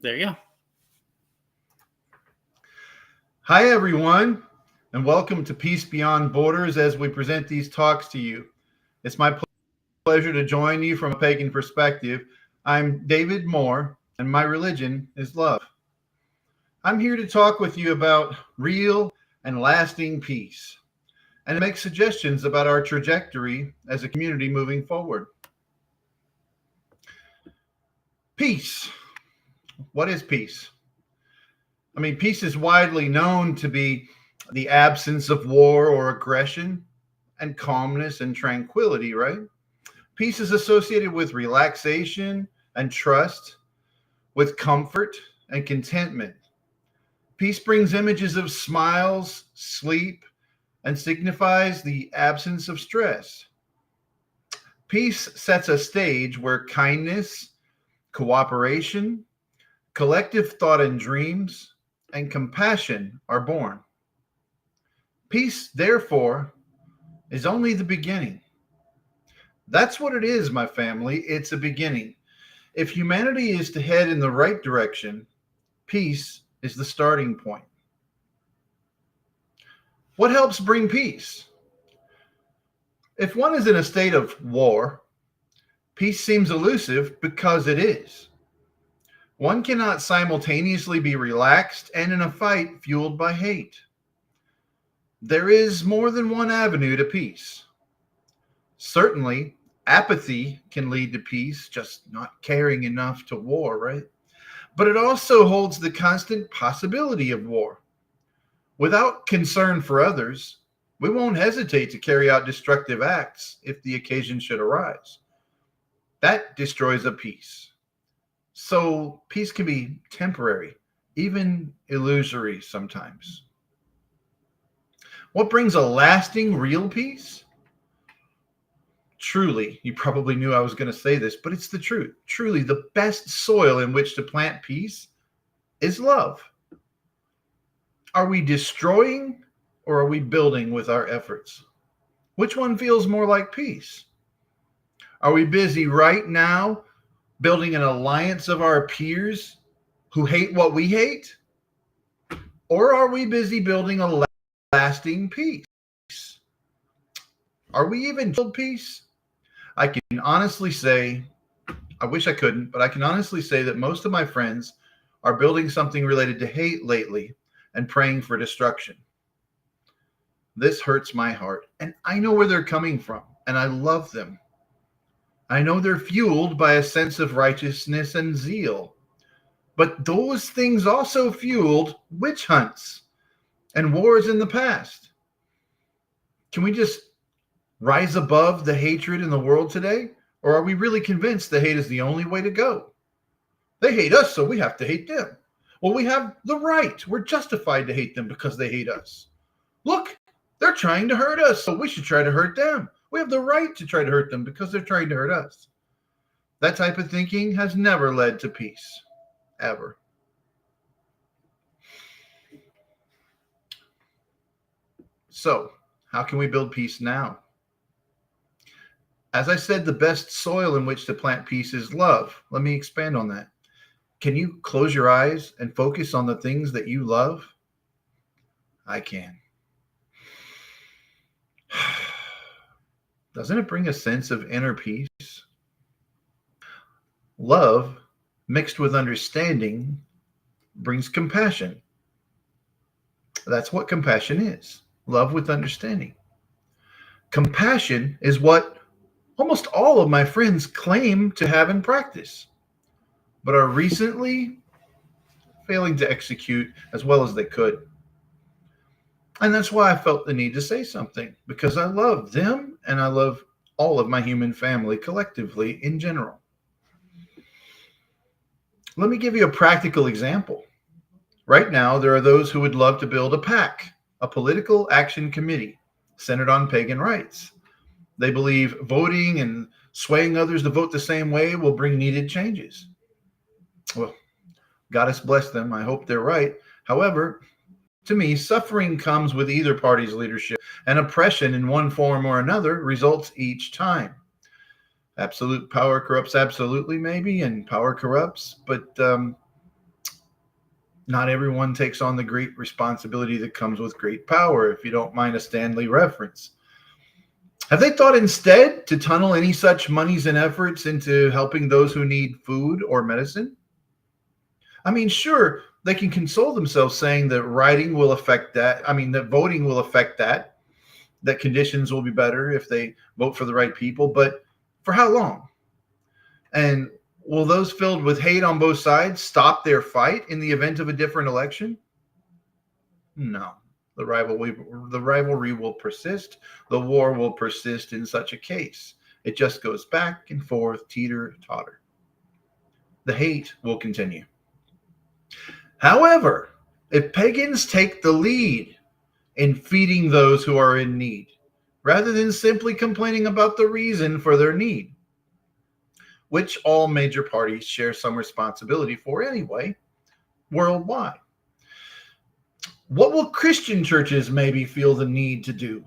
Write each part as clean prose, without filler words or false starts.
There you go. Hi, everyone, and welcome to Peace Beyond Borders as we present these talks to you. It's my pleasure to join you from a pagan perspective. I'm David Moore, and my religion is love. I'm here to talk with you about real and lasting peace and to make suggestions about our trajectory as a community moving forward. Peace. What is peace? Peace is widely known to be the absence of war or aggression and calmness and tranquility, right? Peace is associated with relaxation and trust, with comfort and contentment. Peace brings images of smiles, sleep, and signifies the absence of stress. Peace sets a stage where kindness, cooperation, collective thought and dreams, and compassion are born. Peace, therefore, is only the beginning. That's what it is, my family. It's a beginning. If humanity is to head in the right direction, peace is the starting point. What helps bring peace? If one is in a state of war, peace seems elusive because it is. One cannot simultaneously be relaxed and in a fight fueled by hate. There is more than one avenue to peace. Certainly, apathy can lead to peace, just not caring enough to war, right? But it also holds the constant possibility of war. Without concern for others, we won't hesitate to carry out destructive acts if the occasion should arise. That destroys a peace. So peace can be temporary, even illusory sometimes. What brings a lasting, real peace? Truly, you probably knew I was going to say this, but it's the truth. Truly, the best soil in which to plant peace is love. Are we destroying or are we building with our efforts? Which one feels more like peace? Are we busy right now building an alliance of our peers who hate what we hate? Or are we busy building a lasting peace? Are we even build peace? I can honestly say, I wish I couldn't, but I can honestly say that most of my friends are building something related to hate lately and praying for destruction. This hurts my heart, and I know where they're coming from, and I love them. I know they're fueled by a sense of righteousness and zeal, but those things also fueled witch hunts and wars in the past. Can we just rise above the hatred in the world today? Or are we really convinced that hate is the only way to go? They hate us, so we have to hate them. Well, we have the right. We're justified to hate them because they hate us. Look, they're trying to hurt us, so we should try to hurt them. We have the right to try to hurt them because they're trying to hurt us. That type of thinking has never led to peace, ever. So, how can we build peace now? As I said, the best soil in which to plant peace is love. Let me expand on that. Can you close your eyes and focus on the things that you love? I can. Doesn't it bring a sense of inner peace? Love mixed with understanding brings compassion. That's what compassion is. Love with understanding. Compassion is what almost all of my friends claim to have in practice, but are recently failing to execute as well as they could. And that's why I felt the need to say something, because I love them and I love all of my human family collectively in general. Let me give you a practical example. Right now, there are those who would love to build a PAC, a political action committee centered on pagan rights. They believe voting and swaying others to vote the same way will bring needed changes. Well, Goddess bless them. I hope they're right. However, to me, suffering comes with either party's leadership, and oppression in one form or another results each time. Absolute power corrupts absolutely, maybe, and power corrupts, but Not everyone takes on the great responsibility that comes with great power, if you don't mind a Stanley reference. Have they thought instead to tunnel any such monies and efforts into helping those who need food or medicine? I mean, sure, they can console themselves saying that writing will affect that. I mean, that voting will affect that, that conditions will be better if they vote for the right people. But for how long? And will those filled with hate on both sides stop their fight in the event of a different election? No. The rivalry will persist. The war will persist in such a case. It just goes back and forth, teeter totter. The hate will continue. However, if pagans take the lead in feeding those who are in need, rather than simply complaining about the reason for their need, which all major parties share some responsibility for anyway, worldwide, what will Christian churches maybe feel the need to do?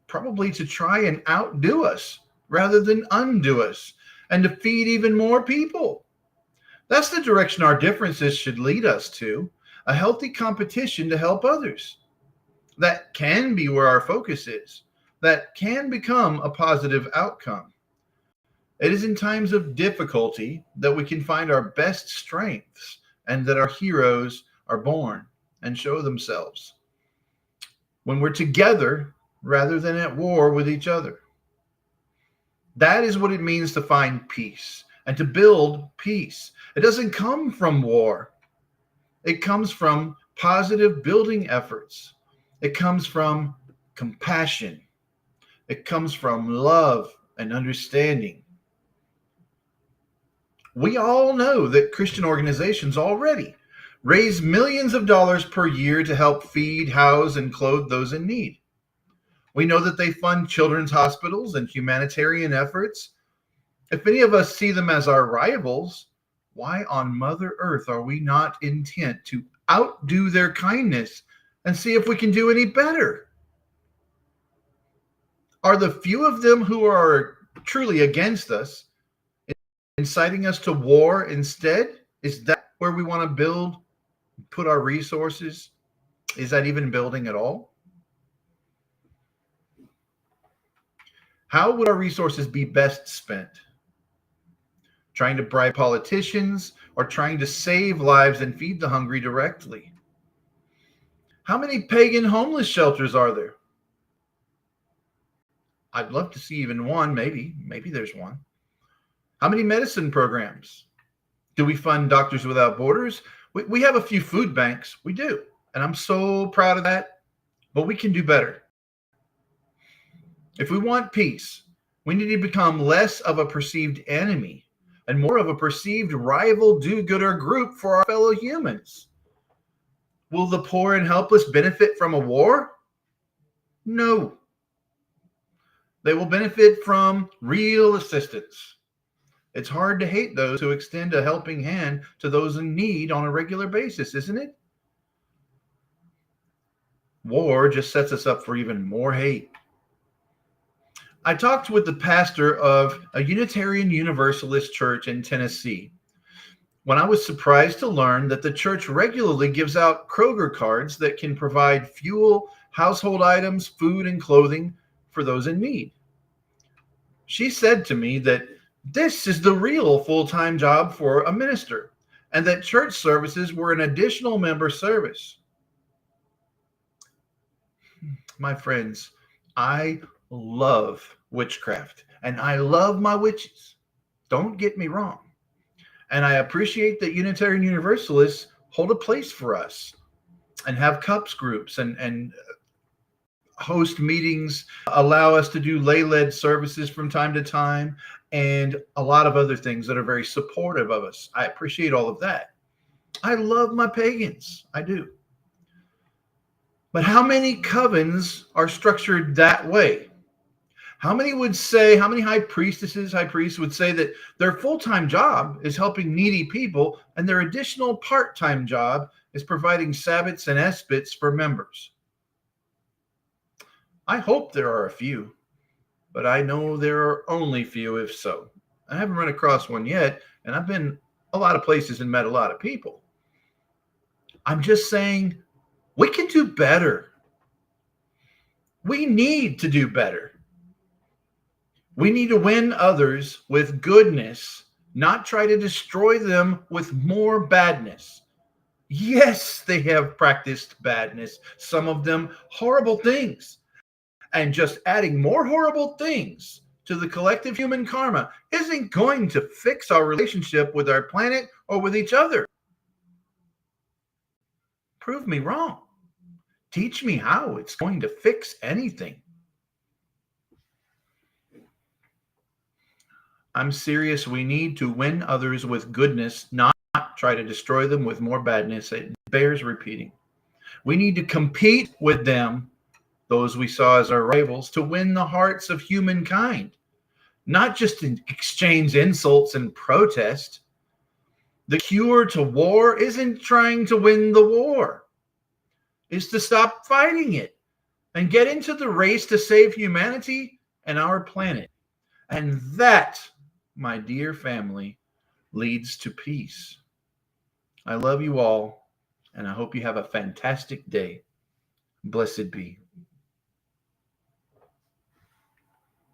Probably to try and outdo us rather than undo us, and to feed even more people. That's the direction our differences should lead us to, a healthy competition to help others. That can be where our focus is. That can become a positive outcome. It is in times of difficulty that we can find our best strengths and that our heroes are born and show themselves. When we're together rather than at war with each other. That is what it means to find peace and to build peace. It doesn't come from war. It comes from positive building efforts. It comes from compassion. It comes from love and understanding. We all know that Christian organizations already raise millions of dollars per year to help feed, house, and clothe those in need. We know that they fund children's hospitals and humanitarian efforts. If any of us see them as our rivals, why on Mother Earth are we not intent to outdo their kindness and see if we can do any better? Are the few of them who are truly against us inciting us to war instead? Is that where we want to build, put our resources? Is that even building at all? How would our resources be best spent? Trying to bribe politicians or trying to save lives and feed the hungry directly? How many pagan homeless shelters are there? I'd love to see even one, maybe there's one. How many medicine programs? Do we fund Doctors Without Borders? We have a few food banks. We do. And I'm so proud of that. But we can do better. If we want peace, we need to become less of a perceived enemy and more of a perceived rival do-gooder group for our fellow humans. Will the poor and helpless benefit from a war? No. They will benefit from real assistance. It's hard to hate those who extend a helping hand to those in need on a regular basis, isn't it? War just sets us up for even more hate. I talked with the pastor of a Unitarian Universalist church in Tennessee when I was surprised to learn that the church regularly gives out Kroger cards that can provide fuel, household items, food, and clothing for those in need. She said to me that this is the real full-time job for a minister, and that church services were an additional member service. My friends, I love witchcraft, and I love my witches. Don't get me wrong. And I appreciate that Unitarian Universalists hold a place for us and have cups groups and host meetings, allow us to do lay-led services from time to time, and a lot of other things that are very supportive of us. I appreciate all of that. I love my pagans. I do. But how many covens are structured that way? How many high priests would say that their full-time job is helping needy people and their additional part-time job is providing Sabbats and Esbits for members? I hope there are a few, but I know there are only few if so. I haven't run across one yet, and I've been a lot of places and met a lot of people. I'm just saying we can do better. We need to do better. We need to win others with goodness, not try to destroy them with more badness. Yes, they have practiced badness, some of them horrible things. And just adding more horrible things to the collective human karma isn't going to fix our relationship with our planet or with each other. Prove me wrong. Teach me how it's going to fix anything. I'm serious. We need to win others with goodness, not try to destroy them with more badness. It bears repeating. We need to compete with them, those we saw as our rivals, to win the hearts of humankind, not just exchange insults and protest. The cure to war isn't trying to win the war, it's to stop fighting it and get into the race to save humanity and our planet. And that, my dear family, leads to peace. I love you all, and I hope you have a fantastic day. Blessed be.